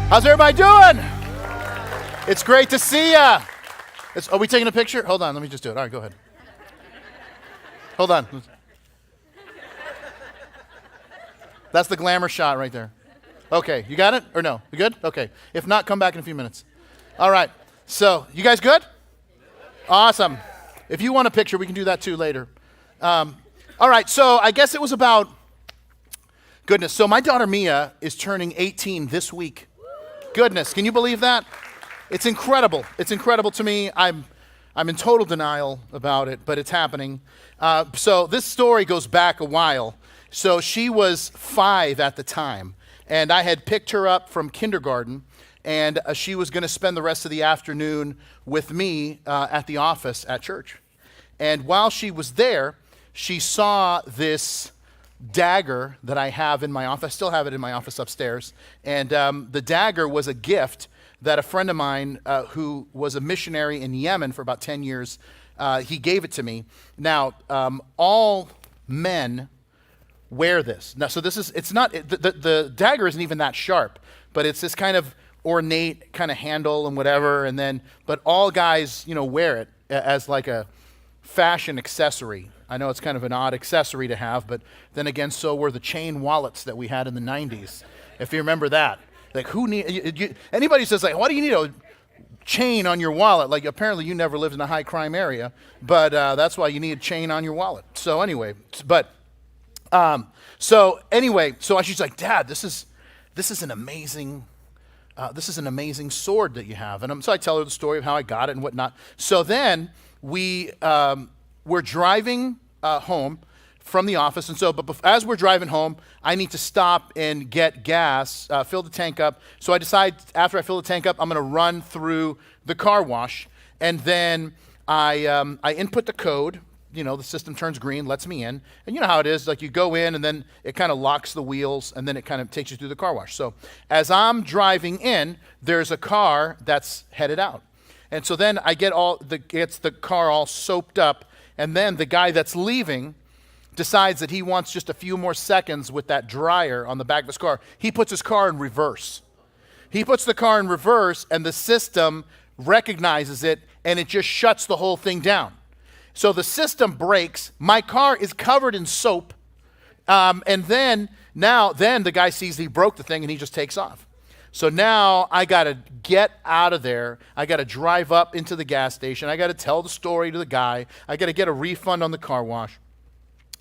How's everybody doing? It's great to see ya. Are we taking a picture? Hold on, let me just do it. All right, go ahead. Hold on. That's the glamour shot right there. Okay, you got it? Or no? You good? Okay. If not, come back in a few minutes. All right. So, you guys good? Awesome. If you want a picture, we can do that too later. All right, so I guess it was about, goodness, so my daughter Mia is turning 18 this week. Goodness, can you believe that? It's incredible. It's incredible to me. I'm in total denial about it, but it's happening. So this story goes back a while. So she was 5 at the time, and I had picked her up from kindergarten, and she was going to spend the rest of the afternoon with me at the office at church. And while she was there, she saw this dagger that I have in my office. I still have it in my office upstairs. And the dagger was a gift that a friend of mine who was a missionary in Yemen for about 10 years, he gave it to me. Now, all men wear this. Now, so this is, it's not, the dagger isn't even that sharp, but it's this kind of ornate kind of handle and whatever, and then, but all guys, wear it as like a fashion accessory. I know it's kind of an odd accessory to have, but then again, so were the chain wallets that we had in the 90s, if you remember that. Like, who need, anybody says, like, why do you need a chain on your wallet? Like, apparently you never lived in a high crime area, but that's why you need a chain on your wallet. So anyway, so she's like, Dad, this is an amazing sword that you have. And so I tell her the story of how I got it and whatnot. So then we're driving home from the office. And so, but as we're driving home, I need to stop and get gas, fill the tank up. So I decide after I fill the tank up, I'm going to run through the car wash. And then I input the code. The system turns green, lets me in. And you know how it is, like you go in and then it kind of locks the wheels and then it kind of takes you through the car wash. So as I'm driving in, there's a car that's headed out. And so then I gets the car all soaped up, and then the guy that's leaving decides that he wants just a few more seconds with that dryer on the back of his car. He puts his car in reverse. He puts the car in reverse, and the system recognizes it, and it just shuts the whole thing down. So the system breaks. My car is covered in soap, and then the guy sees he broke the thing, and he just takes off. So now I got to get out of there. I got to drive up into the gas station. I got to tell the story to the guy. I got to get a refund on the car wash.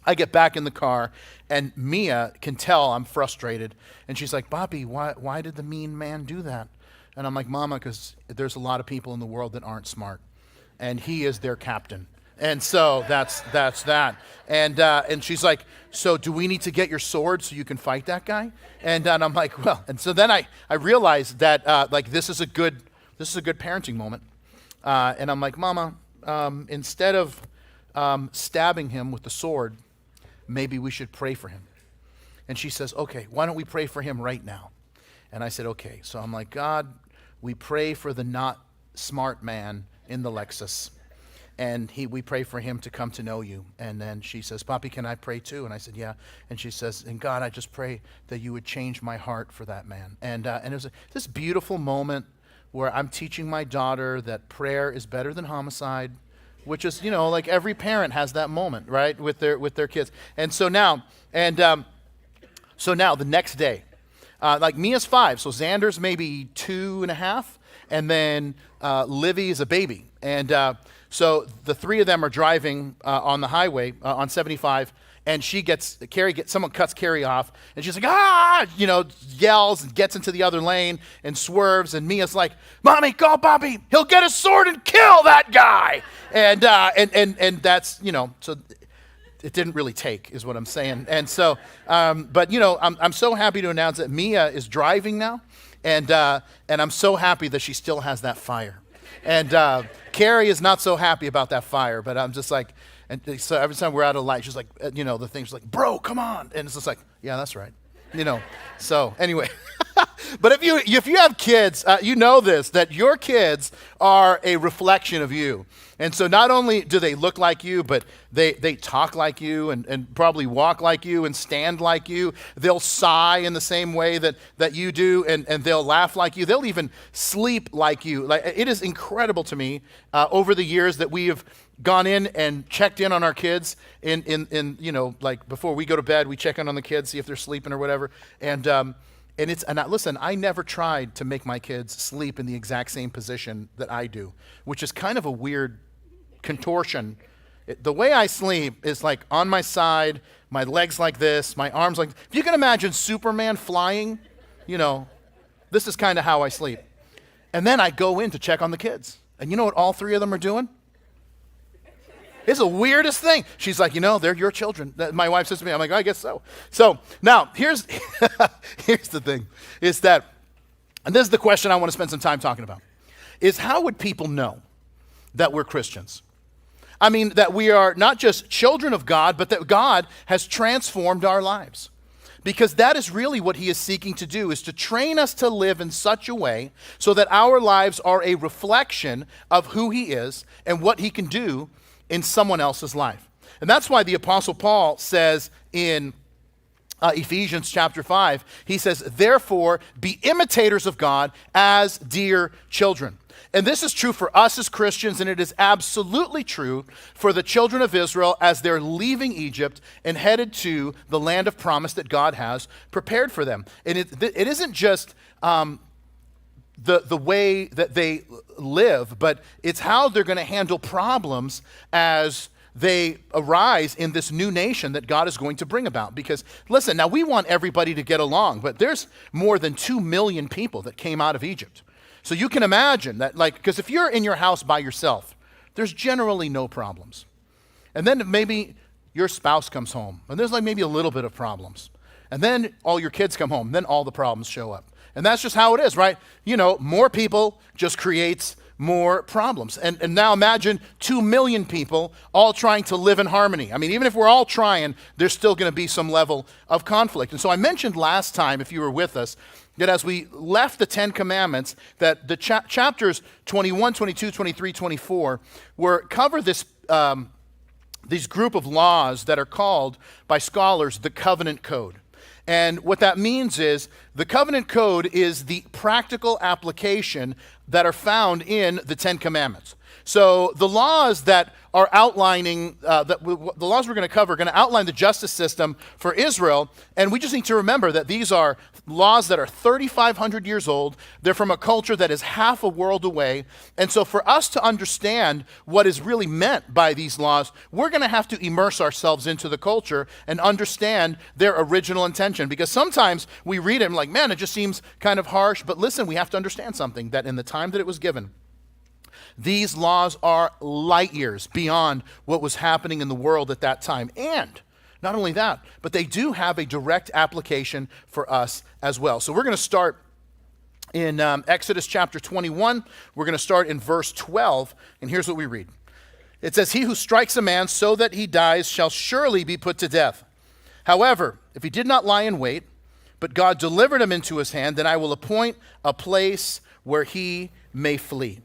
I get back in the car, and Mia can tell I'm frustrated. And she's like, Bobby, why did the mean man do that? And I'm like, Mama, because there's a lot of people in the world that aren't smart, and he is their captain. And so that's that. And she's like, so do we need to get your sword so you can fight that guy? And I'm like, well. And so then I realized that this is a good parenting moment. And I'm like, Mama, instead of stabbing him with the sword, maybe we should pray for him. And she says, okay, why don't we pray for him right now? And I said, okay. So I'm like, God, we pray for the not smart man in the Lexus. And we pray for him to come to know you. And then she says, Papi, can I pray too? And I said, yeah. And she says, and God, I just pray that you would change my heart for that man. And it was this beautiful moment where I'm teaching my daughter that prayer is better than homicide, which is, like every parent has that moment, right, with their kids. And so now, the next day, like Mia's 5, so Xander's maybe 2.5, and then Livy is a baby. And so the 3 of them are driving on the highway on 75, and someone cuts Carrie off, and she's like, yells and gets into the other lane and swerves, and Mia's like, Mommy, call Bobby, he'll get a sword and kill that guy. And that's, so it didn't really take, is what I'm saying. And so, but I'm so happy to announce that Mia is driving now, and I'm so happy that she still has that fire. And Carrie is not so happy about that fire, but I'm just like, and so every time we're out of light, she's like, the thing's like, bro, come on. And it's just like, yeah, that's right. So anyway, But if you have kids, you know this, that your kids are a reflection of you. And so not only do they look like you, but they talk like you and probably walk like you and stand like you. They'll sigh in the same way that you do, and they'll laugh like you. They'll even sleep like you. Like, it is incredible to me over the years that we have gone in and checked in on our kids in like before we go to bed, we check in on the kids, see if they're sleeping or whatever. Listen, I never tried to make my kids sleep in the exact same position that I do, which is kind of a weird contortion. The way I sleep is like on my side, my legs like this, my arms like, if you can imagine Superman flying, this is kind of how I sleep. And then I go in to check on the kids. And you know what all three of them are doing? It's the weirdest thing. She's like, they're your children. My wife says to me, I'm like, I guess so. So now here's the thing, is that, and this is the question I want to spend some time talking about, is how would people know that we're Christians? I mean, that we are not just children of God, but that God has transformed our lives. Because that is really what he is seeking to do, is to train us to live in such a way so that our lives are a reflection of who he is and what he can do in someone else's life. And that's why the Apostle Paul says in Ephesians chapter 5, he says, therefore, be imitators of God as dear children. And this is true for us as Christians, and it is absolutely true for the children of Israel as they're leaving Egypt and headed to the land of promise that God has prepared for them. And it isn't just the way that they live, but it's how they're going to handle problems as they arise in this new nation that God is going to bring about. Because, listen, now we want everybody to get along, but there's more than 2 million people that came out of Egypt. So you can imagine that, because if you're in your house by yourself, there's generally no problems. And then maybe your spouse comes home, and there's maybe a little bit of problems. And then all your kids come home, then all the problems show up. And that's just how it is, right? More people just creates more problems. And now imagine 2 million people all trying to live in harmony. I mean, even if we're all trying, there's still going to be some level of conflict. And so I mentioned last time, if you were with us, that as we left the 10 Commandments, that the chapters 21, 22, 23, 24 cover these group of laws that are called by scholars the covenant code. And what that means is the covenant code is the practical application that are found in the 10 Commandments. So the laws that are outlining, the laws we're going to cover are going to outline the justice system for Israel. And we just need to remember that these are laws that are 3,500 years old. They're from a culture that is half a world away. And so for us to understand what is really meant by these laws, we're going to have to immerse ourselves into the culture and understand their original intention. Because sometimes we read it and like, man, it just seems kind of harsh. But listen, we have to understand something, that in the time that it was given, these laws are light years beyond what was happening in the world at that time. And not only that, but they do have a direct application for us as well. So we're going to start in Exodus chapter 21. We're going to start in verse 12, and here's what we read. It says, he who strikes a man so that he dies shall surely be put to death. However, if he did not lie in wait, but God delivered him into his hand, then I will appoint a place where he may flee.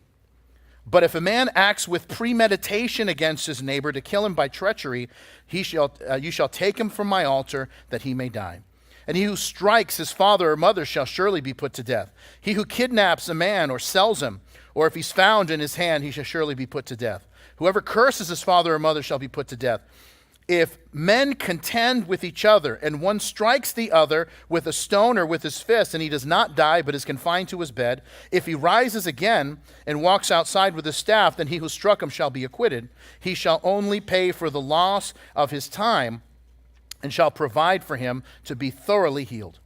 But if a man acts with premeditation against his neighbor to kill him by treachery, you shall take him from my altar that he may die. And he who strikes his father or mother shall surely be put to death. He who kidnaps a man or sells him, or if he's found in his hand, he shall surely be put to death. Whoever curses his father or mother shall be put to death. If men contend with each other, and one strikes the other with a stone or with his fist, and he does not die, but is confined to his bed, if he rises again and walks outside with his staff, then he who struck him shall be acquitted. He shall only pay for the loss of his time, and shall provide for him to be thoroughly healed.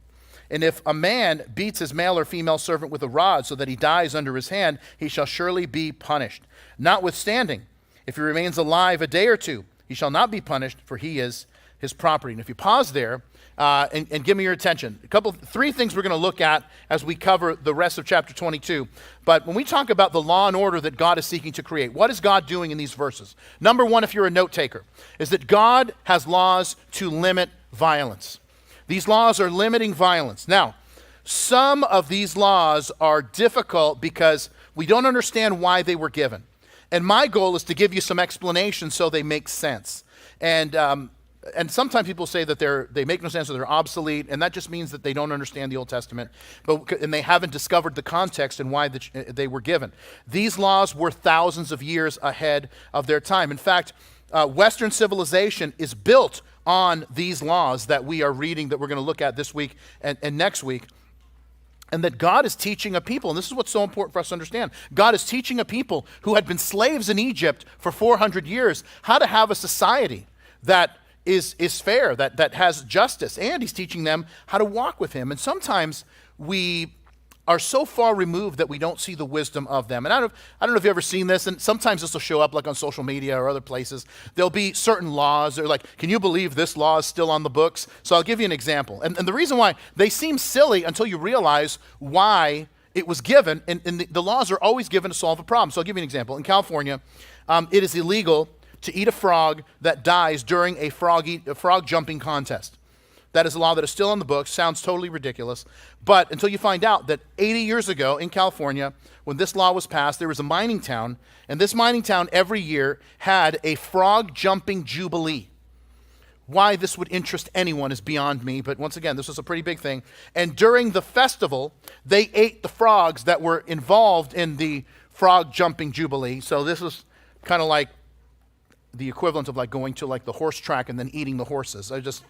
And if a man beats his male or female servant with a rod so that he dies under his hand, he shall surely be punished. Notwithstanding, if he remains alive a day or two, he shall not be punished, for he is his property. And if you pause there and give me your attention, three things we're going to look at as we cover the rest of chapter 22. But when we talk about the law and order that God is seeking to create, what is God doing in these verses? Number one, if you're a note taker, is that God has laws to limit violence. These laws are limiting violence. Now, some of these laws are difficult because we don't understand why they were given. And my goal is to give you some explanation so they make sense. And sometimes people say that they make no sense or they're obsolete, and that just means that they don't understand the Old Testament, and they haven't discovered the context and why they were given. These laws were thousands of years ahead of their time. In fact, Western civilization is built on these laws that we are reading, that we're going to look at this week and next week. And that God is teaching a people, and this is what's so important for us to understand. God is teaching a people who had been slaves in Egypt for 400 years how to have a society that is fair, that has justice. And he's teaching them how to walk with him. And sometimes we are so far removed that we don't see the wisdom of them. And I don't know if you've ever seen this, and sometimes this will show up like on social media or other places. There'll be certain laws. They're like, can you believe this law is still on the books? So I'll give you an example. And the reason why they seem silly until you realize why it was given, and the laws are always given to solve a problem. So I'll give you an example. In California, it is illegal to eat a frog that dies during a frog jumping contest. That is a law that is still on the books. Sounds totally ridiculous. But until you find out that 80 years ago in California, when this law was passed, there was a mining town, and this mining town every year had a frog jumping jubilee. Why this would interest anyone is beyond me, but once again, this was a pretty big thing. And during the festival, they ate the frogs that were involved in the frog jumping jubilee. So this was kind of like the equivalent of like going to like the horse track and then eating the horses. It's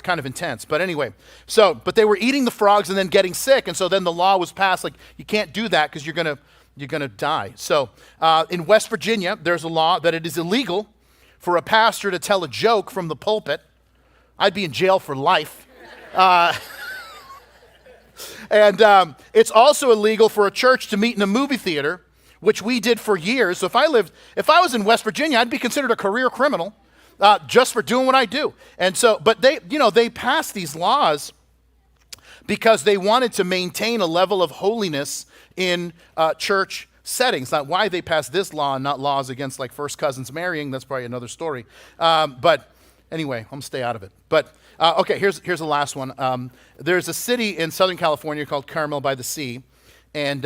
kind of intense. But anyway, but they were eating the frogs and then getting sick. And so then the law was passed, like you can't do that because you're gonna die. So in West Virginia, there's a law that it is illegal for a pastor to tell a joke from the pulpit. I'd be in jail for life. And it's also illegal for a church to meet in a movie theater, which we did for years. So if I was in West Virginia, I'd be considered a career criminal just for doing what I do. And so, but they passed these laws because they wanted to maintain a level of holiness in church settings. Not why they passed this law and not laws against like first cousins marrying. That's probably another story. But anyway, I'm gonna stay out of it. But okay, here's the last one. There's a city in Southern California called Carmel by the Sea, and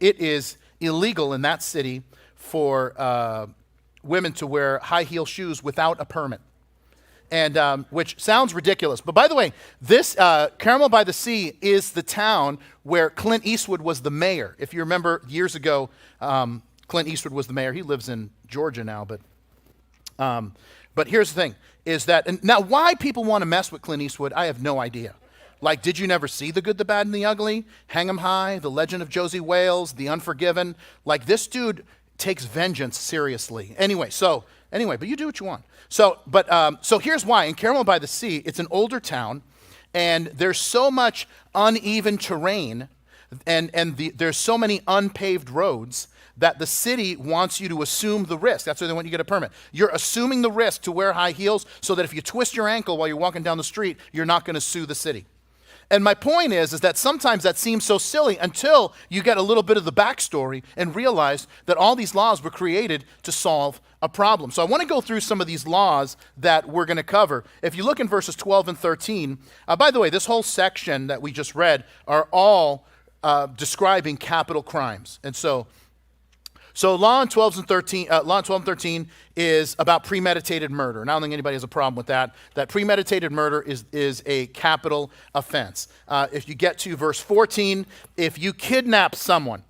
it is illegal in that city for women to wear high heel shoes without a permit, and which sounds ridiculous. But by the way, this Carmel by the Sea is the town where Clint Eastwood was the mayor. If you remember years ago, Clint Eastwood was the mayor. He lives in Georgia now, but here's the thing, is that, and now why people want to mess with Clint Eastwood, I have no idea. Like, did you never see The Good, the Bad, and the Ugly? Hang 'em High, The Legend of Josie Wales, The Unforgiven. Like, this dude takes vengeance seriously. Anyway, but you do what you want. So here's why. In Carmel by the Sea, it's an older town, and there's so much uneven terrain, and there's so many unpaved roads that the city wants you to assume the risk. That's why they want you to get a permit. You're assuming the risk to wear high heels so that if you twist your ankle while you're walking down the street, you're not going to sue the city. And my point is that sometimes that seems so silly until you get a little bit of the backstory and realize that all these laws were created to solve a problem. So I want to go through some of these laws that we're going to cover. If you look in verses 12 and 13, by the way, this whole section that we just read are all describing capital crimes. And so law in 12 and 13 is about premeditated murder. And I don't think anybody has a problem with that. That premeditated murder is a capital offense. If you get to verse 14, if you kidnap someone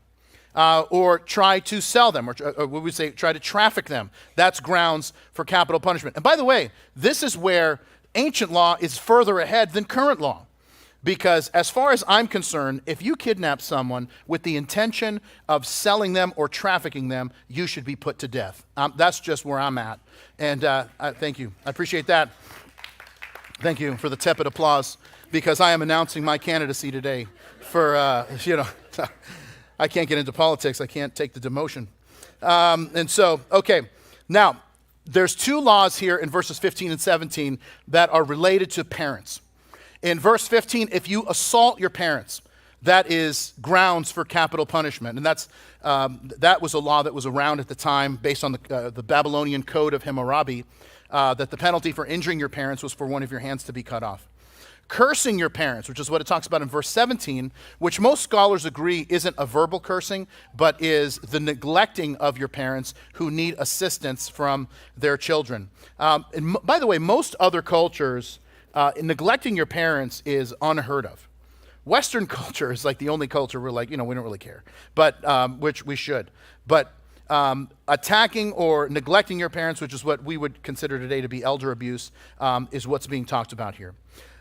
or try to sell them, or what we say, try to traffic them, that's grounds for capital punishment. And by the way, this is where ancient law is further ahead than current law. Because as far as I'm concerned, if you kidnap someone with the intention of selling them or trafficking them, you should be put to death. That's just where I'm at. And thank you. I appreciate that. Thank you for the tepid applause, because I am announcing my candidacy today for, I can't get into politics. I can't take the demotion. Okay. Now, there's two laws here in verses 15 and 17 that are related to parents. In verse 15, if you assault your parents, that is grounds for capital punishment. And that was a law that was around at the time based on the Babylonian code of Hammurabi, that the penalty for injuring your parents was for one of your hands to be cut off. Cursing your parents, which is what it talks about in verse 17, which most scholars agree isn't a verbal cursing, but is the neglecting of your parents who need assistance from their children. By the way, most other cultures, neglecting your parents is unheard of. Western culture is like the only culture we're like, we don't really care, but which we should. But attacking or neglecting your parents, which is what we would consider today to be elder abuse, is what's being talked about here.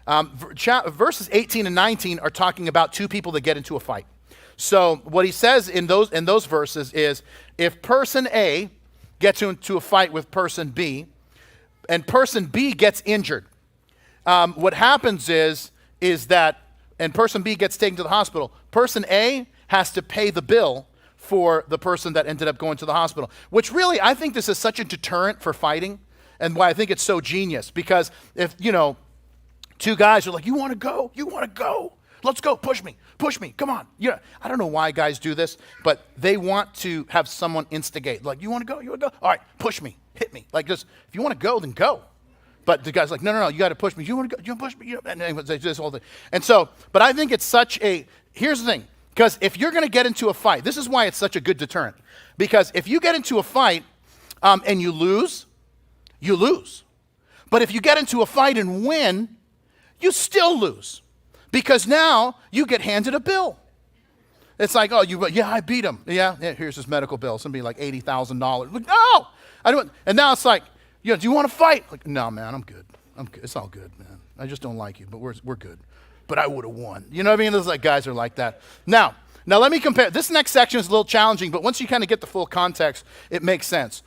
Verses 18 and 19 are talking about two people that get into a fight. So what he says in those verses is, if person A gets into a fight with person B, and person B gets injured, what happens is that, and person B gets taken to the hospital, person A has to pay the bill for the person that ended up going to the hospital, which really, I think this is such a deterrent for fighting, and why I think it's so genius, because if, two guys are like, you want to go, let's go, push me, come on. I don't know why guys do this, but they want to have someone instigate, like, you want to go, all right, push me, hit me, like, just, if you want to go, then go. But the guy's like, no, you got to push me. You want to go? You want to push me? And they do this whole thing. And so, but I think it's here's the thing, because if you're going to get into a fight, this is why it's such a good deterrent. Because if you get into a fight and you lose, you lose. But if you get into a fight and win, you still lose. Because now you get handed a bill. It's like, I beat him. Yeah, here's his medical bill. It's going to be like $80,000. Like, no, I don't. And now it's like, do you want to fight? Like, no, man, I'm good. It's all good, man. I just don't like you, but we're good. But I would have won. You know what I mean? There's like guys are like that. Now let me compare. This next section is a little challenging, but once you kind of get the full context, it makes sense.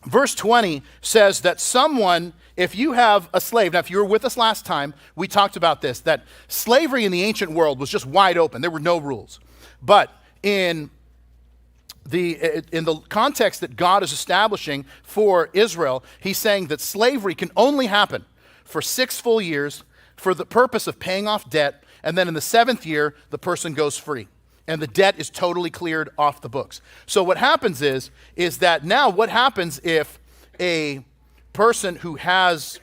Verse 20 says that someone, if you have a slave, now if you were with us last time, we talked about this, that slavery in the ancient world was just wide open. There were no rules. But in the context that God is establishing for Israel, he's saying that slavery can only happen for 6 full years for the purpose of paying off debt, and then in the 7th year, the person goes free, and the debt is totally cleared off the books. So what happens is that now what happens if a person who has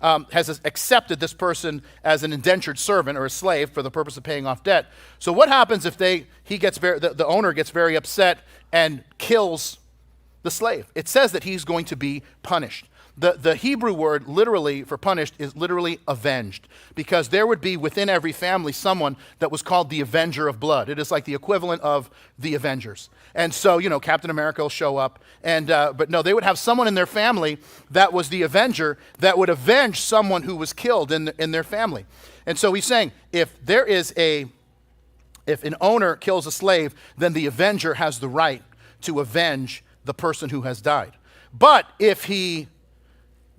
accepted this person as an indentured servant or a slave for the purpose of paying off debt. So what happens if the owner gets very upset and kills the slave? It says that he's going to be punished. The Hebrew word literally for punished is literally avenged, because there would be within every family someone that was called the avenger of blood. It is like the equivalent of the Avengers. And so, Captain America will show up, but no, they would have someone in their family that was the avenger that would avenge someone who was killed in their family. And so he's saying if an owner kills a slave, then the avenger has the right to avenge the person who has died. But if he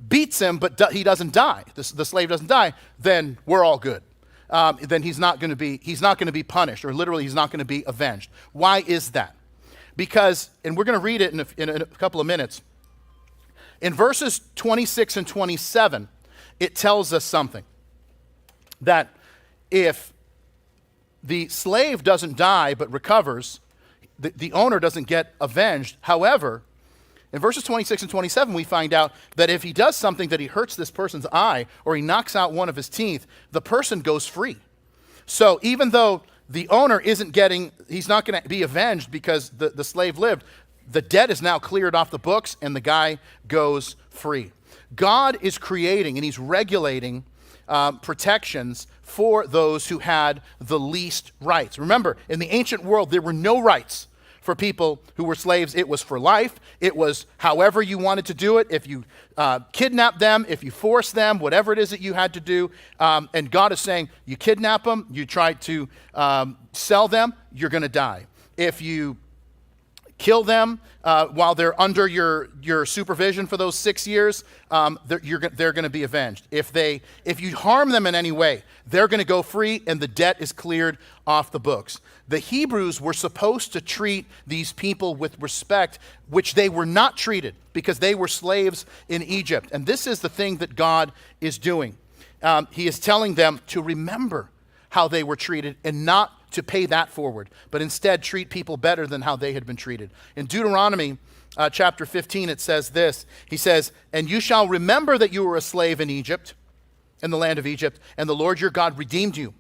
beats him, but he doesn't die, the slave doesn't die, then we're all good. Then he's not going to be punished, or literally he's not going to be avenged. Why is that? Because, and we're going to read it in a couple of minutes, in verses 26 and 27, it tells us something. That if the slave doesn't die but recovers, the owner doesn't get avenged. However, in verses 26 and 27, we find out that if he does something that he hurts this person's eye, or he knocks out one of his teeth, the person goes free. So even though the owner he's not going to be avenged because the slave lived, the debt is now cleared off the books and the guy goes free. God is creating and he's regulating protections for those who had the least rights. Remember, in the ancient world, there were no rights for people who were slaves. It was for life. It was however you wanted to do it. If you kidnapped them, if you forced them, whatever it is that you had to do. And God is saying, you kidnap them, you try to sell them, you're going to die. If you kill them while they're under your supervision for those 6 years, they're going to be avenged. If you harm them in any way, they're going to go free and the debt is cleared off the books. The Hebrews were supposed to treat these people with respect, which they were not treated because they were slaves in Egypt. And this is the thing that God is doing. He is telling them to remember how they were treated and not to pay that forward, but instead treat people better than how they had been treated. In Deuteronomy chapter 15, it says this. He says, "And you shall remember that you were a slave in Egypt, in the land of Egypt, and the Lord your God redeemed you.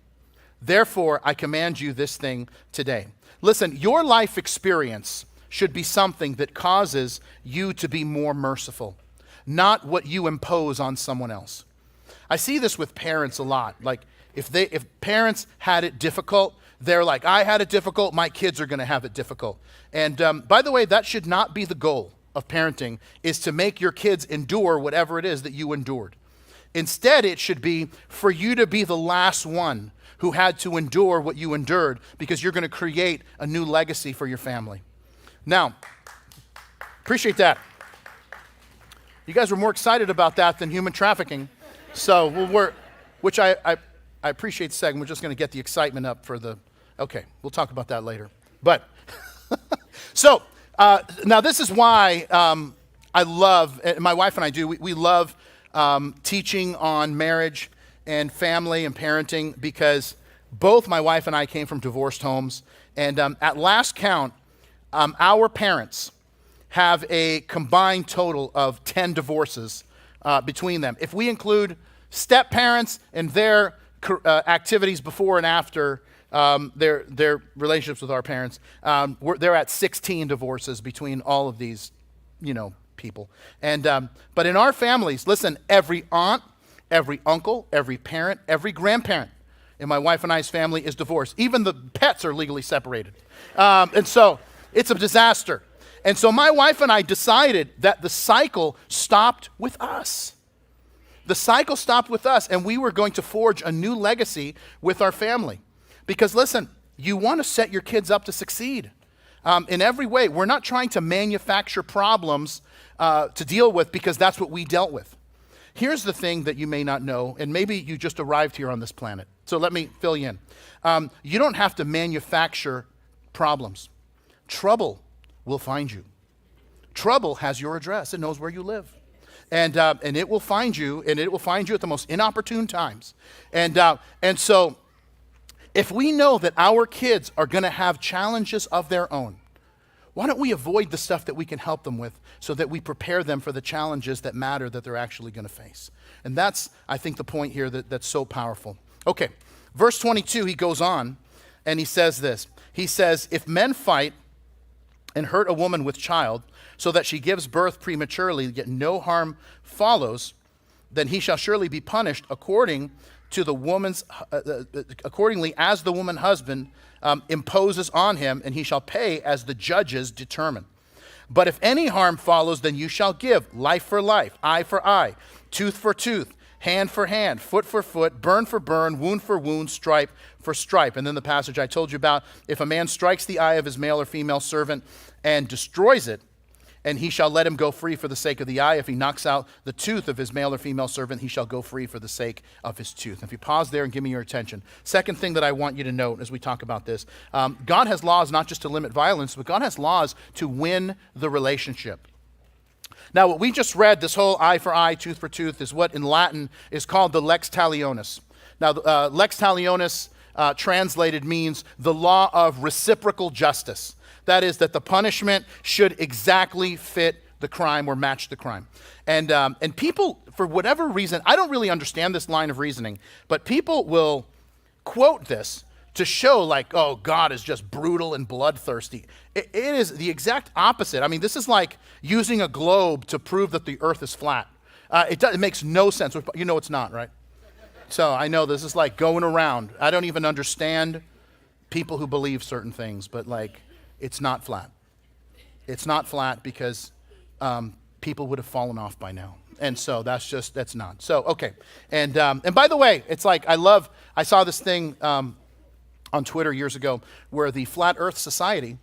Therefore, I command you this thing today. Listen, your life experience should be something that causes you to be more merciful, not what you impose on someone else. I see this with parents a lot. Like, if parents had it difficult, they're like, I had it difficult, my kids are going to have it difficult. And by the way, that should not be the goal of parenting, is to make your kids endure whatever it is that you endured. Instead, it should be for you to be the last one who had to endure what you endured, because you're going to create a new legacy for your family. Now, appreciate that. You guys were more excited about that than human trafficking. So which I appreciate the segment. We're just going to get the excitement up for the, okay, we'll talk about that later. But, so, now this is why I love, my wife and I do, we love teaching on marriage and family and parenting, because both my wife and I came from divorced homes. And at last count, our parents have a combined total of 10 divorces between them. If we include step parents and their activities before and after their relationships with our parents, they're at 16 divorces between all of these, people. And but in our families, listen, every aunt, every uncle, every parent, every grandparent in my wife and I's family is divorced. Even the pets are legally separated. And so it's a disaster. And so my wife and I decided that the cycle stopped with us. The cycle stopped with us, and we were going to forge a new legacy with our family. Because listen, you want to set your kids up to succeed in every way. We're not trying to manufacture problems to deal with, because that's what we dealt with. Here's the thing that you may not know, and maybe you just arrived here on this planet. So let me fill you in. You don't have to manufacture problems. Trouble will find you. Trouble has your address. It knows where you live. And it will find you, and it will find you at the most inopportune times. And so if we know that our kids are going to have challenges of their own, why don't we avoid the stuff that we can help them with, so that we prepare them for the challenges that matter that they're actually going to face? And that's, I think, the point here that's so powerful. Okay, verse 22, he goes on, and he says this. He says, if men fight and hurt a woman with child, so that she gives birth prematurely, yet no harm follows, then he shall surely be punished accordingly as the woman's husband imposes on him, and he shall pay as the judges determine. But if any harm follows, then you shall give life for life, eye for eye, tooth for tooth, hand for hand, foot for foot, burn for burn, wound for wound, stripe for stripe. And then the passage I told you about, if a man strikes the eye of his male or female servant and destroys it, and he shall let him go free for the sake of the eye. If he knocks out the tooth of his male or female servant, he shall go free for the sake of his tooth. And if you pause there and give me your attention. Second thing that I want you to note as we talk about this, God has laws not just to limit violence, but God has laws to win the relationship. Now, what we just read, this whole eye for eye, tooth for tooth, is what in Latin is called the lex talionis. Now, lex talionis translated means the law of reciprocal justice. That is, that the punishment should exactly fit the crime or match the crime. And people, for whatever reason, I don't really understand this line of reasoning, but people will quote this to show like, oh, God is just brutal and bloodthirsty. It is the exact opposite. I mean, this is like using a globe to prove that the earth is flat. It makes no sense. You know it's not, right? So I know this is like going around. I don't even understand people who believe certain things, but like, it's not flat. It's not flat because people would have fallen off by now. And so that's not. So, okay. And by the way, it's like, I saw this thing on Twitter years ago where the Flat Earth Society,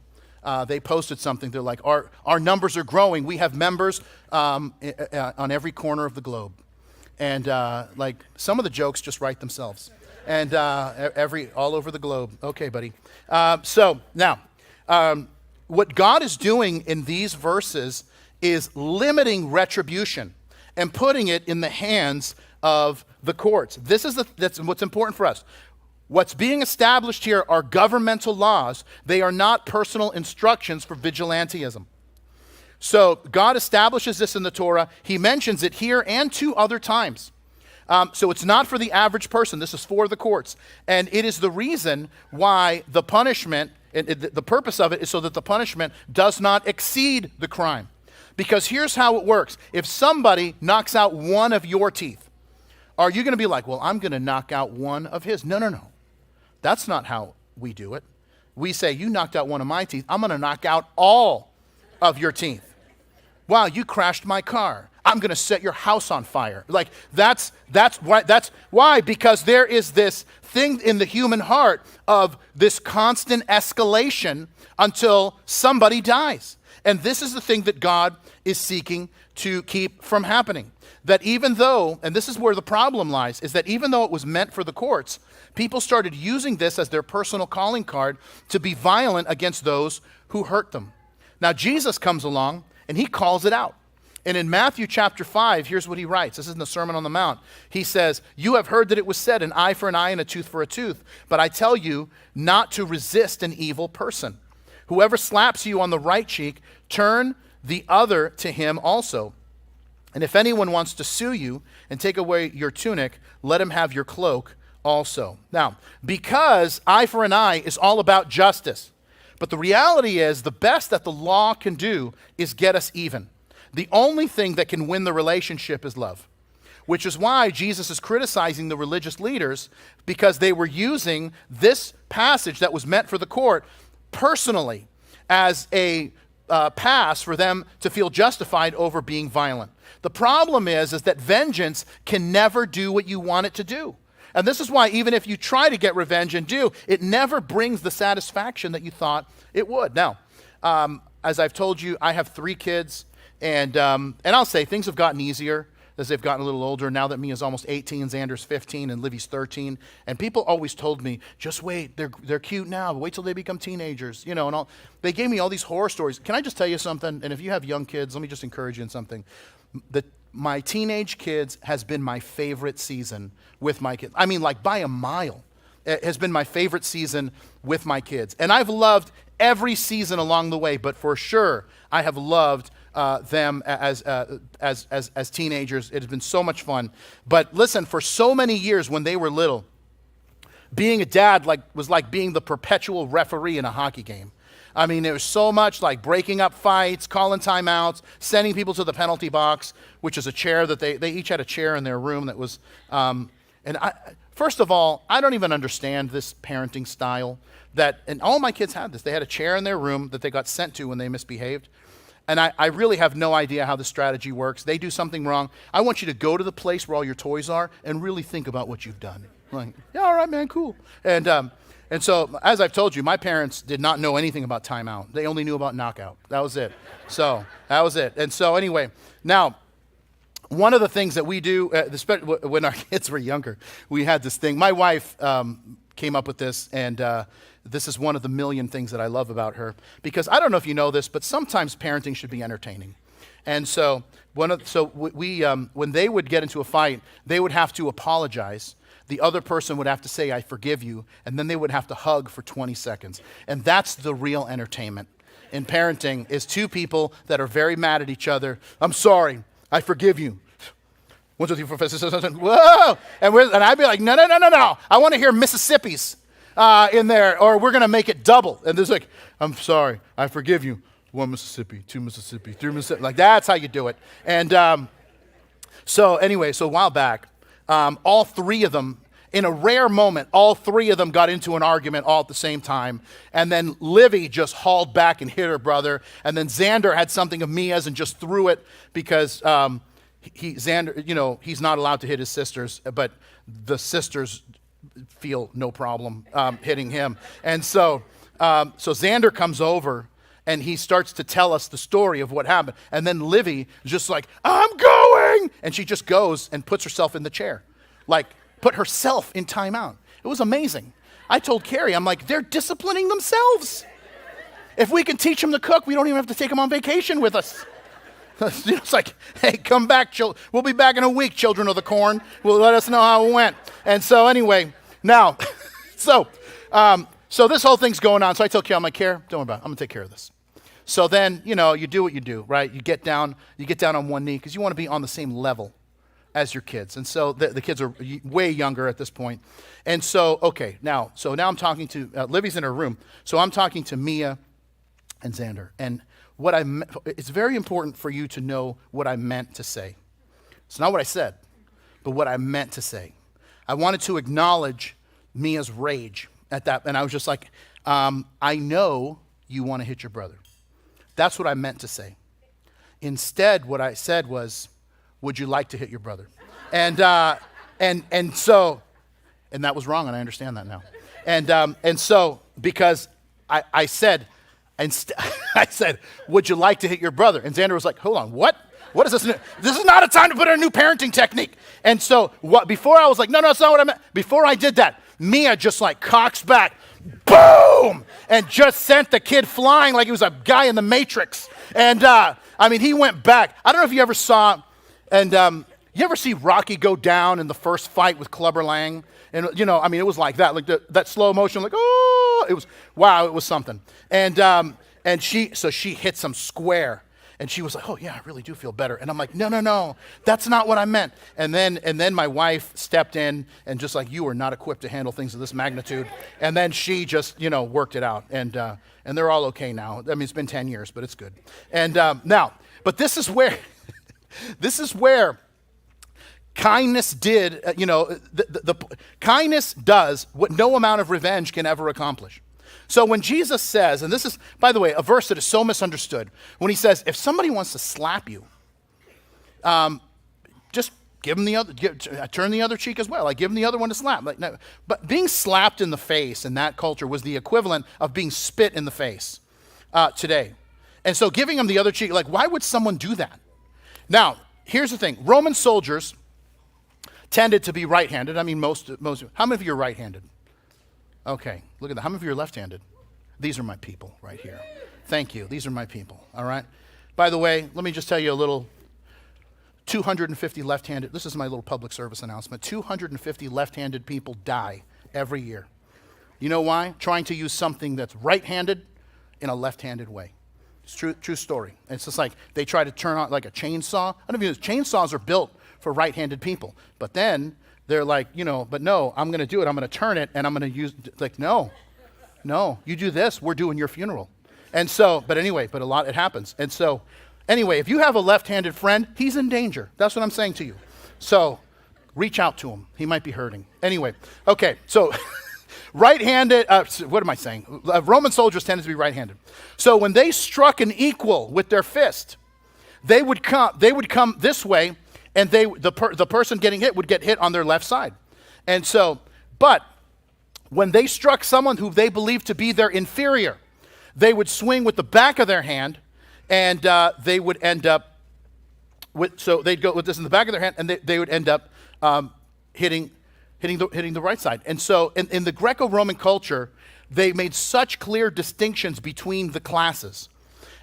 they posted something. They're like, our numbers are growing. We have members on every corner of the globe. And like some of the jokes just write themselves. And all over the globe. Okay, buddy. So now, what God is doing in these verses is limiting retribution and putting it in the hands of the courts. That's what's important for us. What's being established here are governmental laws. They are not personal instructions for vigilantism. So God establishes this in the Torah. He mentions it here and two other times. So it's not for the average person. This is for the courts. And it is the reason why the punishment, the purpose of it is so that the punishment does not exceed the crime. Because here's how it works. If somebody knocks out one of your teeth, are you going to be like, well, I'm going to knock out one of his? No, no, no. That's not how we do it. We say, you knocked out one of my teeth. I'm going to knock out all of your teeth. Wow, you crashed my car. I'm going to set your house on fire. Like, that's why, because there is this thing in the human heart of this constant escalation until somebody dies. And this is the thing that God is seeking to keep from happening. That even though, and this is where the problem lies, is that even though it was meant for the courts, people started using this as their personal calling card to be violent against those who hurt them. Now, Jesus comes along and he calls it out. And in Matthew chapter 5, here's what he writes. This is in the Sermon on the Mount. He says, you have heard that it was said, an eye for an eye and a tooth for a tooth. But I tell you not to resist an evil person. Whoever slaps you on the right cheek, turn the other to him also. And if anyone wants to sue you and take away your tunic, let him have your cloak also. Now, because eye for an eye is all about justice. But the reality is the best that the law can do is get us even. The only thing that can win the relationship is love, which is why Jesus is criticizing the religious leaders, because they were using this passage that was meant for the court personally as a pass for them to feel justified over being violent. The problem is that vengeance can never do what you want it to do. And this is why even if you try to get revenge and do, it never brings the satisfaction that you thought it would. Now, as I've told you, I have 3 kids. And I'll say things have gotten easier as they've gotten a little older. Now that Mia's almost 18, Xander's 15, and Livy's 13. And people always told me, just wait, they're cute now. Wait till they become teenagers, and all. They gave me all these horror stories. Can I just tell you something? And if you have young kids, let me just encourage you in something. My teenage kids has been my favorite season with my kids. I mean, like by a mile. It has been my favorite season with my kids. And I've loved every season along the way, but for sure, I have loved them as teenagers. It has been so much fun. But listen, for so many years when they were little, being a dad was like being the perpetual referee in a hockey game. I mean, there was so much like breaking up fights, calling timeouts, sending people to the penalty box, which is a chair that they each had a chair in their room that was, first of all, I don't even understand this parenting style and all my kids had this. They had a chair in their room that they got sent to when they misbehaved. And I really have no idea how the strategy works. They do something wrong. I want you to go to the place where all your toys are and really think about what you've done. Like, yeah, all right, man, cool. And so, as I've told you, my parents did not know anything about timeout. They only knew about knockout. That was it. So, that was it. And so, anyway, now, one of the things that we do, when our kids were younger, we had this thing. My wife came up with this, and this is one of the million things that I love about her. Because I don't know if you know this, but sometimes parenting should be entertaining. And so, when they would get into a fight, they would have to apologize. The other person would have to say, I forgive you, and then they would have to hug for 20 seconds. And that's the real entertainment in parenting, is 2 people that are very mad at each other. I'm sorry, I forgive you. 1, 2, 3, 4, 5, 6, 7, 8, 9, 10. Whoa! And I'd be like, no. I want to hear Mississippi's in there, or we're going to make it double. And there's like, I'm sorry, I forgive you. 1 Mississippi, 2 Mississippi, 3 Mississippi. Like, that's how you do it. And so a while back, all 3 of them, in a rare moment, all 3 of them got into an argument all at the same time. And then Livy just hauled back and hit her brother. And then Xander had something of Mia's and just threw it because Xander, he's not allowed to hit his sisters, but the sisters feel no problem hitting him. And so Xander comes over and he starts to tell us the story of what happened. And then Livy is just like, I'm going! And she just goes and puts herself in the chair. Like, put herself in timeout. It was amazing. I told Carrie, I'm like, they're disciplining themselves. If we can teach them to cook, we don't even have to take them on vacation with us. It's like, hey, come back, we'll be back in a week, children of the corn. Will let us know how it went. And so anyway, now, so this whole thing's going on. So I tell Carrie, I'm like, Carrie, don't worry about it. I'm going to take care of this. So then, you do what you do, right? You get down on one knee because you want to be on the same level as your kids. And so the kids are way younger at this point. And so, okay, now I'm talking to, Livy's in her room. So I'm talking to Mia and Xander. And it's very important for you to know what I meant to say. It's not what I said, but what I meant to say. I wanted to acknowledge Mia's rage at that. And I was just like, I know you want to hit your brother. That's what I meant to say. Instead, what I said was, would you like to hit your brother? And that was wrong, and I understand that now. And so because I said, I said, would you like to hit your brother? And Xander was like, hold on, what? What is this? This is not a time to put in a new parenting technique. And so before I was like, no, that's not what I meant. Before I did that, Mia just like cocks back, boom, and just sent the kid flying like he was a guy in the Matrix. And he went back. I don't know if you ever saw, you ever see Rocky go down in the first fight with Clubber Lang? And, it was like that, like that slow motion, like, oh, it was something. And she hits him square. And she was like, oh, yeah, I really do feel better. And I'm like, no, that's not what I meant. And then my wife stepped in and just like, you are not equipped to handle things of this magnitude. And then she just, worked it out. And they're all okay now. I mean, it's been 10 years, but it's good. And but this is where, kindness did, the kindness does what no amount of revenge can ever accomplish. So when Jesus says, and this is, by the way, a verse that is so misunderstood, when he says, if somebody wants to slap you, just give them turn the other cheek as well. Like give them the other one to slap. Like, no. But being slapped in the face in that culture was the equivalent of being spit in the face today. And so giving them the other cheek, like why would someone do that? Now, here's the thing. Roman soldiers tended to be right-handed. I mean, most. How many of you are right-handed? Okay, look at that. How many of you are left-handed? These are my people right here. Thank you. These are my people, all right? By the way, let me just tell you a little 250 left-handed, this is my little public service announcement. 250 left-handed people die every year. You know why? Trying to use something that's right-handed in a left-handed way. It's true story. It's just like they try to turn on like a chainsaw. I don't know if you know, chainsaws are built for right-handed people. But then they're like, but no, I'm going to do it. I'm going to turn it, and I'm going to use, like, no, you do this, we're doing your funeral. And so, but a lot, it happens. And so, anyway, if you have a left-handed friend, he's in danger. That's what I'm saying to you. So, reach out to him. He might be hurting. Anyway, okay, so right-handed, what am I saying? Roman soldiers tended to be right-handed. So when they struck an equal with their fist, they would come this way, and the person getting hit would get hit on their left side. And so, but when they struck someone who they believed to be their inferior, they would swing with the back of their hand, and they would end up so they'd go with this in the back of their hand, and they would end up hitting the right side. And so in the Greco-Roman culture, they made such clear distinctions between the classes.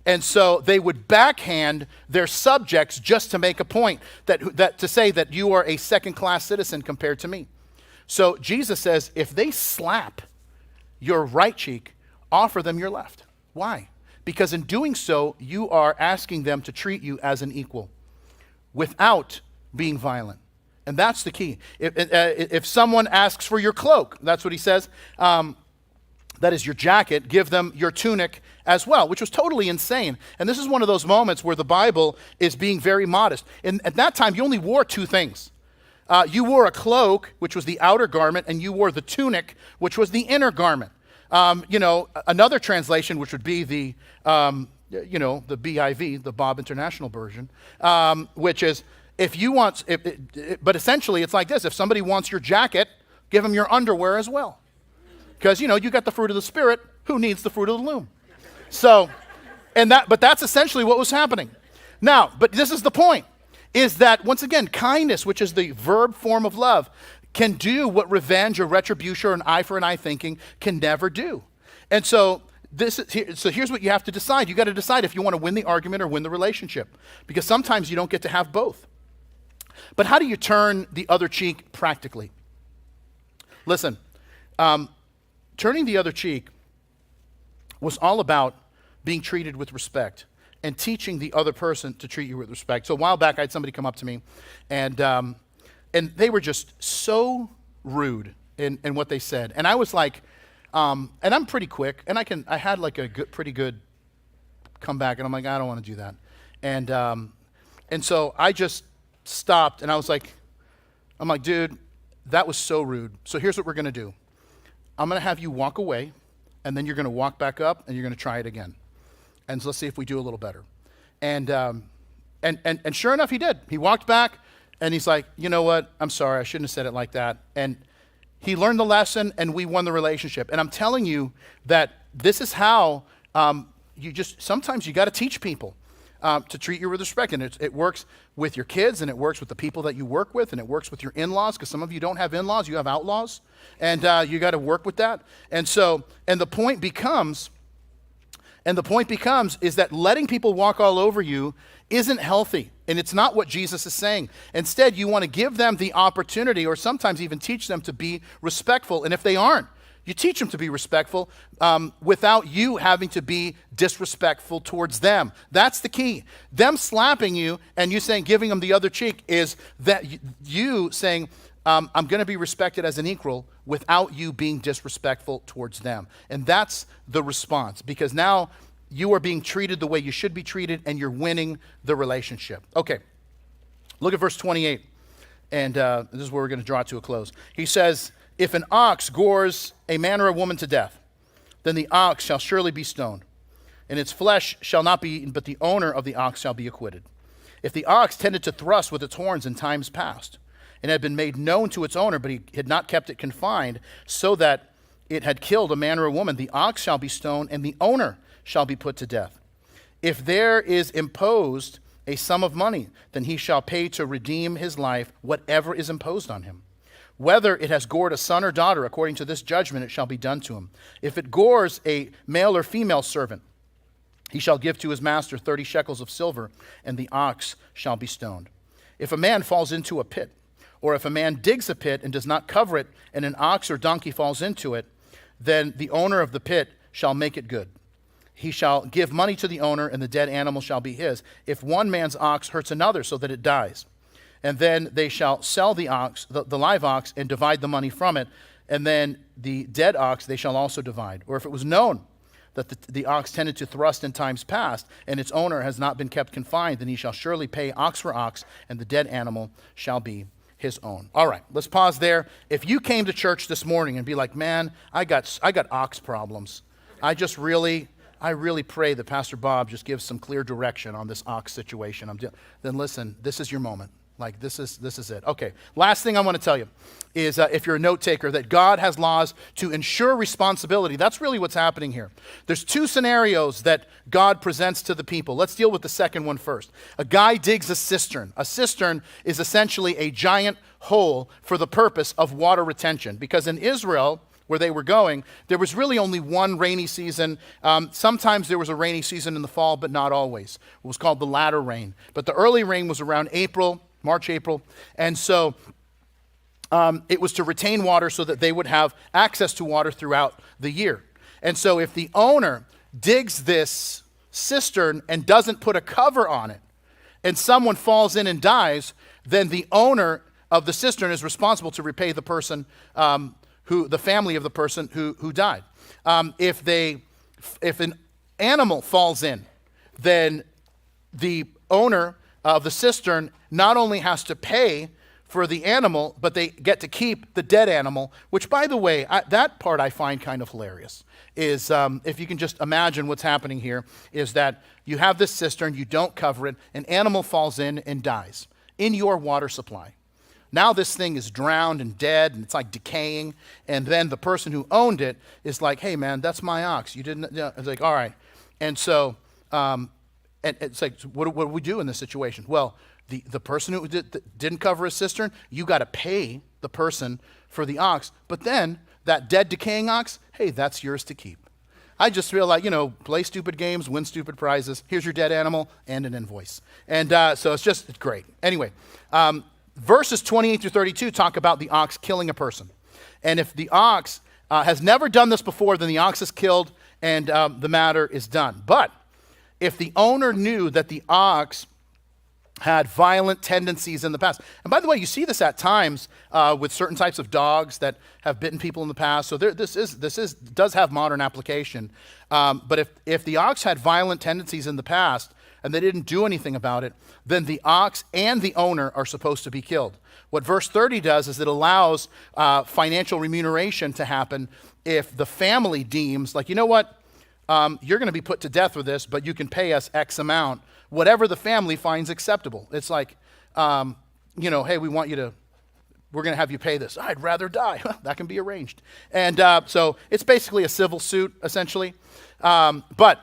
And so they would backhand their subjects just to make a point, that to say that you are a second-class citizen compared to me. So Jesus says, if they slap your right cheek, offer them your left. Why? Because in doing so, you are asking them to treat you as an equal without being violent. And that's the key. If someone asks for your cloak, that's what he says, that is your jacket, give them your tunic as well, which was totally insane. And this is one of those moments where the Bible is being very modest. And at that time, you only wore two things. You wore a cloak, which was the outer garment, and you wore the tunic, which was the inner garment. Another translation, which would be the BIV, the Bob International version, which is but essentially it's like this. If somebody wants your jacket, give them your underwear as well. Because, you got the fruit of the Spirit. Who needs the fruit of the loom? So, but that's essentially what was happening. Now, but this is the point, is that, once again, kindness, which is the verb form of love, can do what revenge or retribution or an eye for an eye thinking can never do. And so, here's what you have to decide. You got to decide if you want to win the argument or win the relationship. Because sometimes you don't get to have both. But how do you turn the other cheek practically? Listen, turning the other cheek was all about being treated with respect and teaching the other person to treat you with respect. So a while back, I had somebody come up to me, and they were just so rude in what they said. And I was like, and I'm pretty quick, and I had like a pretty good comeback, and I'm like, I don't want to do that. And so I just stopped, and I'm like, dude, that was so rude. So here's what we're going to do. I'm going to have you walk away, and then you're going to walk back up, and you're going to try it again. And so let's see if we do a little better. And sure enough, he did. He walked back, and he's like, you know what? I'm sorry. I shouldn't have said it like that. And he learned the lesson, and we won the relationship. And I'm telling you that this is how sometimes you got to teach people to treat you with respect. And it works with your kids, and it works with the people that you work with, and it works with your in-laws, because some of you don't have in-laws, you have outlaws. And you got to work with that. And the point becomes is that letting people walk all over you isn't healthy. And it's not what Jesus is saying. Instead, you want to give them the opportunity, or sometimes even teach them to be respectful. And if they aren't, you teach them to be respectful without you having to be disrespectful towards them. That's the key. Them slapping you and you saying, giving them the other cheek, is that you saying, I'm going to be respected as an equal without you being disrespectful towards them. And that's the response, because now you are being treated the way you should be treated, and you're winning the relationship. Okay, look at verse 28, and this is where we're going to draw it to a close. He says, if an ox gores a man or a woman to death, then the ox shall surely be stoned, and its flesh shall not be eaten, but the owner of the ox shall be acquitted. If the ox tended to thrust with its horns in times past, and had been made known to its owner, but he had not kept it confined, so that it had killed a man or a woman, the ox shall be stoned, and the owner shall be put to death. If there is imposed a sum of money, then he shall pay to redeem his life whatever is imposed on him. Whether it has gored a son or daughter, according to this judgment, it shall be done to him. If it gores a male or female servant, he shall give to his master 30 shekels of silver, and the ox shall be stoned. If a man falls into a pit, or if a man digs a pit and does not cover it, and an ox or donkey falls into it, then the owner of the pit shall make it good. He shall give money to the owner, and the dead animal shall be his, if one man's ox hurts another so that it dies. And then they shall sell the ox, the live ox, and divide the money from it, and then the dead ox they shall also divide. Or if it was known that the ox tended to thrust in times past, and its owner has not been kept confined, then he shall surely pay ox for ox, and the dead animal shall be his own. All right, let's pause there. If you came to church this morning and be like, man, I got ox problems. I really pray that Pastor Bob just gives some clear direction on this ox situation. Then listen, this is your moment. Like, this is it. Okay, last thing I want to tell you is if you're a note taker, that God has laws to ensure responsibility. That's really what's happening here. There's two scenarios that God presents to the people. Let's deal with the second one first. A guy digs a cistern. A cistern is essentially a giant hole for the purpose of water retention, because in Israel, where they were going, there was really only one rainy season. Sometimes there was a rainy season in the fall, but not always. It was called the latter rain. But the early rain was around March, April. And so it was to retain water so that they would have access to water throughout the year. And so if the owner digs this cistern and doesn't put a cover on it, and someone falls in and dies, then the owner of the cistern is responsible to repay the person, the family of the person who died. If an animal falls in, then the owner of the cistern not only has to pay for the animal, but they get to keep the dead animal, which, by the way, that part I find kind of hilarious, is if you can just imagine what's happening here, is that you have this cistern, you don't cover it, an animal falls in and dies in your water supply. Now this thing is drowned and dead, and it's like decaying, and then the person who owned it is like, hey man, that's my ox. You didn't, it's like, all right. And so, and it's like, what do we do in this situation? Well, the person who didn't cover his cistern, you got to pay the person for the ox, but then that dead decaying ox, hey, that's yours to keep. I just feel like, play stupid games, win stupid prizes. Here's your dead animal and an invoice. And so it's great. Anyway, verses 28 through 32 talk about the ox killing a person. And if the ox has never done this before, then the ox is killed and the matter is done. But if the owner knew that the ox had violent tendencies in the past. And by the way, you see this at times with certain types of dogs that have bitten people in the past. So this does have modern application. But if the ox had violent tendencies in the past and they didn't do anything about it, then the ox and the owner are supposed to be killed. What verse 30 does is it allows financial remuneration to happen if the family deems, like, you know what, you're going to be put to death for this, but you can pay us X amount, whatever the family finds acceptable. It's like, hey, we're going to have you pay this. I'd rather die. That can be arranged. And so it's basically a civil suit, essentially. But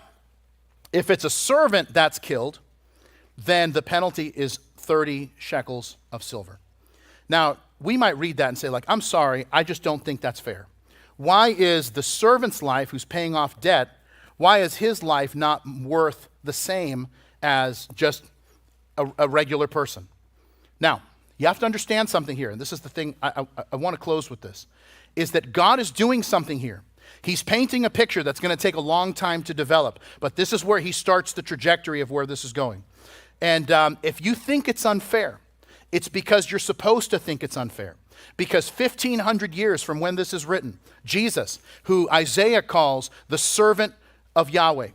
if it's a servant that's killed, then the penalty is 30 shekels of silver. Now, we might read that and say, like, I'm sorry, I just don't think that's fair. Why is the servant's life, who's paying off debt, why is his life not worth the same as just a regular person? Now, you have to understand something here, and this is the thing, I want to close with this, is that God is doing something here. He's painting a picture that's going to take a long time to develop, but this is where he starts the trajectory of where this is going. And if you think it's unfair, it's because you're supposed to think it's unfair. Because 1,500 years from when this is written, Jesus, who Isaiah calls the servant of Yahweh,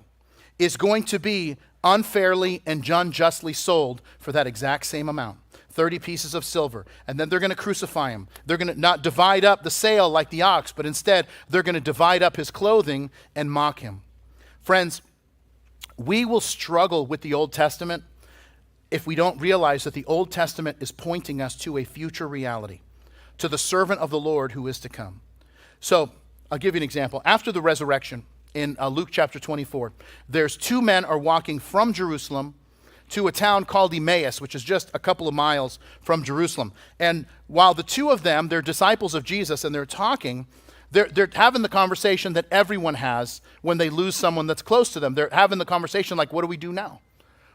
is going to be unfairly and unjustly sold for that exact same amount, 30 pieces of silver. And then they're going to crucify him. They're going to not divide up the sale like the ox, but instead they're going to divide up his clothing and mock him. Friends, we will struggle with the Old Testament if we don't realize that the Old Testament is pointing us to a future reality, to the servant of the Lord who is to come. So I'll give you an example. After the resurrection, in Luke chapter 24, there's two men are walking from Jerusalem to a town called Emmaus, which is just a couple of miles from Jerusalem. And while the two of them, they're disciples of Jesus, and they're talking, they're having the conversation that everyone has when they lose someone that's close to them. They're having the conversation like, what do we do now?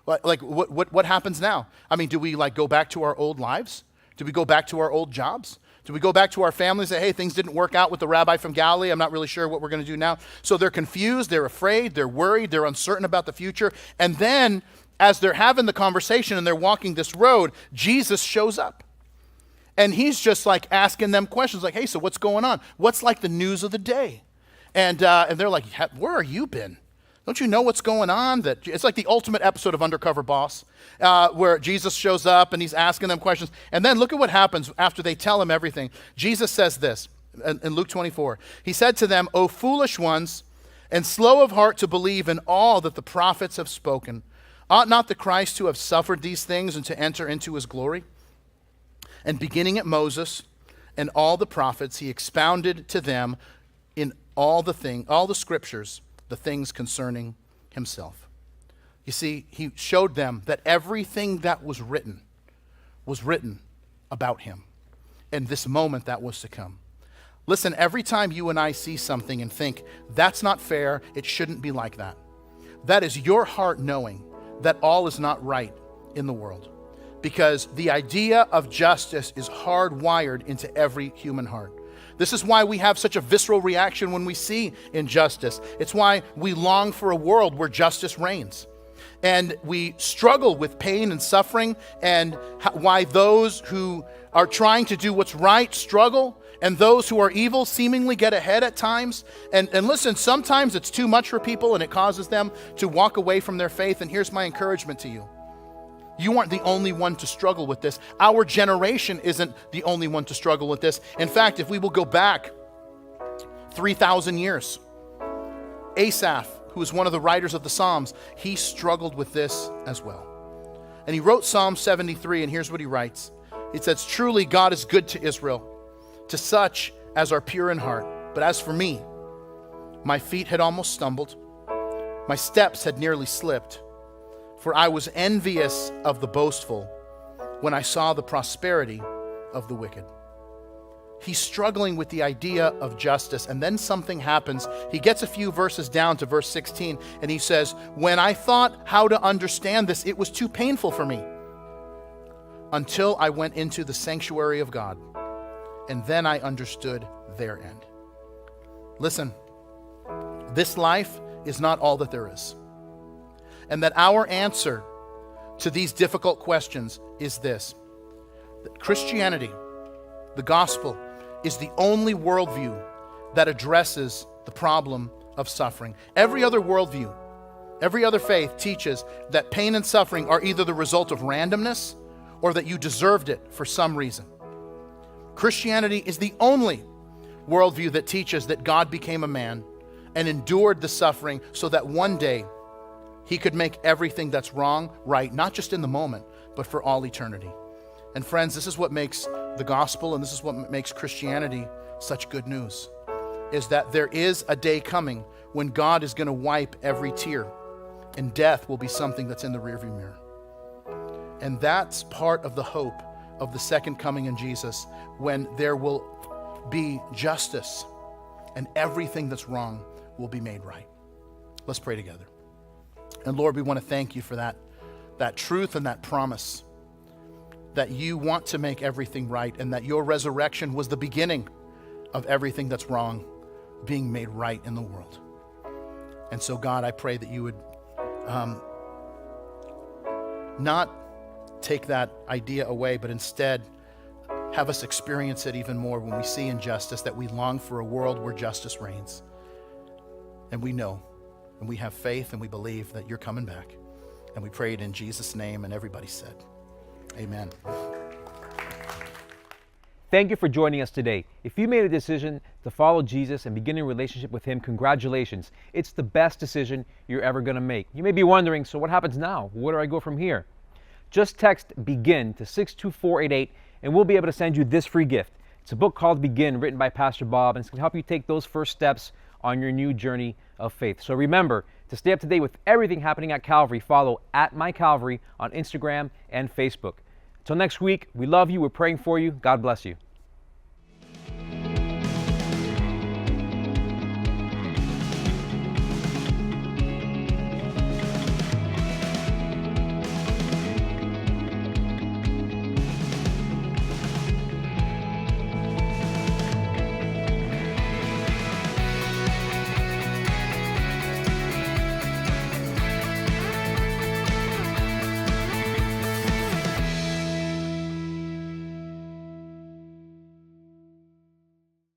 Like what happens now? I mean, do we like go back to our old lives? Do we go back to our old jobs? Do we go back to our families and say, hey, things didn't work out with the rabbi from Galilee. I'm not really sure what we're going to do now. So they're confused, they're afraid, they're worried, they're uncertain about the future. And then as they're having the conversation and they're walking this road, Jesus shows up. And he's just like asking them questions like, hey, so what's going on? What's like the news of the day? And they're like, where have you been? Don't you know what's going on? That it's like the ultimate episode of Undercover Boss, where Jesus shows up and he's asking them questions. And then look at what happens after they tell him everything. Jesus says this in Luke 24. He said to them, O foolish ones, and slow of heart to believe in all that the prophets have spoken. Ought not the Christ to have suffered these things and to enter into his glory? And beginning at Moses and all the prophets, he expounded to them in all the scriptures, the things concerning himself. You see, he showed them that everything that was written about him and this moment that was to come. Listen, every time you and I see something and think, that's not fair, it shouldn't be like that, that is your heart knowing that all is not right in the world. Because the idea of justice is hardwired into every human heart. This is why we have such a visceral reaction when we see injustice. It's why we long for a world where justice reigns. And we struggle with pain and suffering, and why those who are trying to do what's right struggle, and those who are evil seemingly get ahead at times. And listen, sometimes it's too much for people and it causes them to walk away from their faith. And here's my encouragement to you. You aren't the only one to struggle with this. Our generation isn't the only one to struggle with this. In fact, if we will go back 3,000 years, Asaph, who is one of the writers of the Psalms, he struggled with this as well. And he wrote Psalm 73, and here's what he writes. It says, truly God is good to Israel, to such as are pure in heart. But as for me, my feet had almost stumbled. My steps had nearly slipped. For I was envious of the boastful when I saw the prosperity of the wicked. He's struggling with the idea of justice, and then something happens. He gets a few verses down to verse 16, and he says, when I thought how to understand this, it was too painful for me until I went into the sanctuary of God, and then I understood their end. Listen, this life is not all that there is. and that our answer to these difficult questions is this: that Christianity, the gospel, is the only worldview that addresses the problem of suffering. Every other worldview, every other faith teaches that pain and suffering are either the result of randomness or that you deserved it for some reason. Christianity is the only worldview that teaches that God became a man and endured the suffering so that one day he could make everything that's wrong right, not just in the moment, but for all eternity. And friends, this is what makes the gospel and this is what makes Christianity such good news, is that there is a day coming when God is going to wipe every tear and death will be something that's in the rearview mirror. And that's part of the hope of the second coming in Jesus, when there will be justice and everything that's wrong will be made right. Let's pray together. And Lord, we want to thank you for that truth and that promise that you want to make everything right and that your resurrection was the beginning of everything that's wrong being made right in the world. And so, God, I pray that you would not take that idea away, but instead have us experience it even more when we see injustice, that we long for a world where justice reigns. And we know, and we have faith, and we believe that you're coming back. And we pray it in Jesus' name, and everybody said, amen. Thank you for joining us today. If you made a decision to follow Jesus and begin a relationship with him, congratulations. It's the best decision you're ever going to make. You may be wondering, so what happens now? Where do I go from here? Just text BEGIN to 62488 and we'll be able to send you this free gift. It's a book called Begin, written by Pastor Bob, and it's going to help you take those first steps on your new journey of faith. So remember, to stay up to date with everything happening at Calvary, follow @MyCalvary on Instagram and Facebook. Until next week, we love you, we're praying for you. God bless you.